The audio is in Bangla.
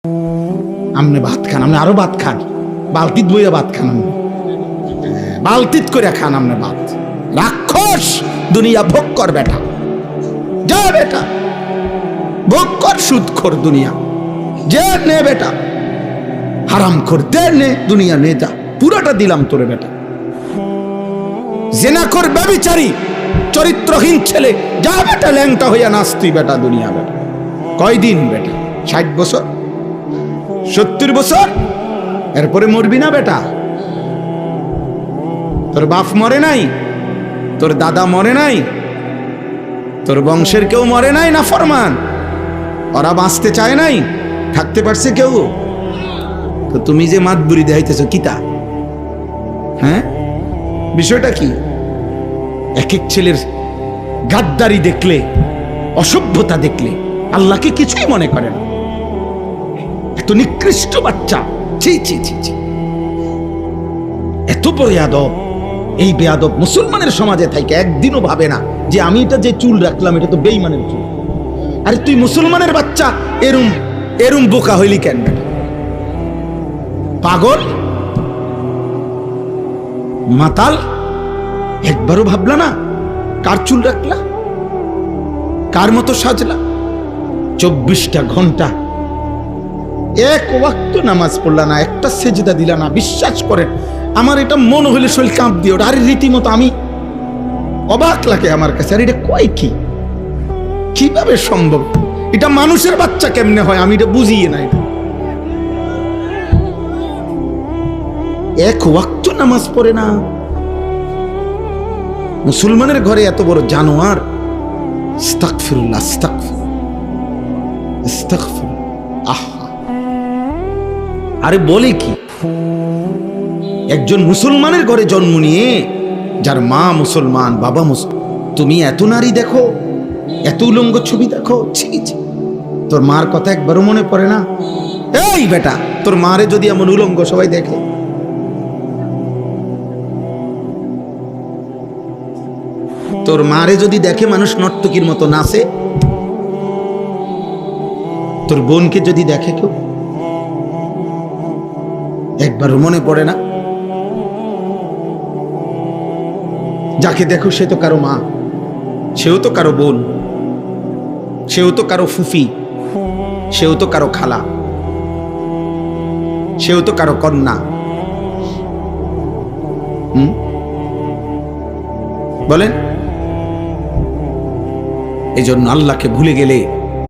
আমনে ভাত খান, আমনে আরো ভাত খান, বালতিত বইয়া ভাত খান, আমনে বালতিত করে খান আমনে ভাত। রাক্ষস দুনিয়া ভোগ কর বেটা, যা বেটা ভোগ কর, সুদ কর দুনিয়া, যে নে বেটা, হারাম কর, দে নে দুনিয়া নে, যা পুরাটা দিলাম তোরে বেটা। জেনা কর, ব্যভিচারী চরিত্রহীন ছেলে, যা বেটা ল্যাংটা হইয়া নাচ তুই বেটা দুনিয়া বেটা। কয়দিন বেটা? 60 বছর, 70 বছর, এরপরে মরবি না বেটা? তোর বাপ মরে নাই, তোর দাদা মরে নাই, তোর বংশের কেউ মরে নাই না ফরমান? ওরা বাঁচতে চায় নাই, থাকতে পারছে কেউ? তো তুমি যে মাতবুরি দেখাইতেছ কিতা? হ্যাঁ, বিষয়টা কি? এক এক ছেলের গাদ্দারি দেখলে, অসভ্যতা দেখলে আল্লাহকে কিছুই মনে করে না। এত নিকৃষ্ট বাচ্চা, ছি ছি ছি ছি, এত বড় বেয়াদব। এই বেয়াদব মুসলমানের সমাজে থাকে একদিনও ভাবে না যে আমি এটা যে চুল রাখলাম এটা তো বেঈমানের চুল। আরে তুই মুসলমানের বাচ্চা, এরম এরম বোকা হইলি কেন? পাগল, মাতাল, একবারও ভাবলা না কার চুল রাখলা, কার মতো সাজলা? 24টা ঘন্টা এক ওয়াক্ত নামাজ পড়লা না, একটা সেজদা দিলা না। বিশ্বাস করেন, আমার এটা মন হইলে শরীর কাঁপ দিয়ে ওটা। আরে রীতিমতো আমি অবাক লাগে আমার কাছে। আর এটা কয় কি, কিভাবে সম্ভব? এটা মানুষের বাচ্চা কেমনে হয় আমি এটা বুঝিয়ে না। এটা এক ওয়াক্ত নামাজ পড়ে না, মুসলমানের ঘরে এত বড় জানোয়ার। আস্তাগফিরুল্লাহ, আস্তাগফিরুল্লাহ। আহা, আরে বলে কি? একজন মুসলমানের ঘরে জন্ম নিয়ে, যার মা মুসলমান, বাবা মুসলমান, তুমি এত নারী দেখো, এত উলঙ্গ ছবি দেখো, ছি ছি। তোর মার কথা একবারও মনে পড়ে না? এই বেটা, তোর মারে যদি এমন উলঙ্গ সবাই দেখে, তোর মারে যদি দেখে মানুষ নর্তকীর মতো নাচে, তোর বোনকে যদি দেখে কেউ, একবারও মনে পড়ে না? যাকে দেখো সে তো কারো মা, সেও তো কারো বোন, সেও তো কারো ফুফি, সেও তো কারো খালা, সেও তো কারো কন্যা। বলেন, এই জন্য আল্লাহকে ভুলে গেলে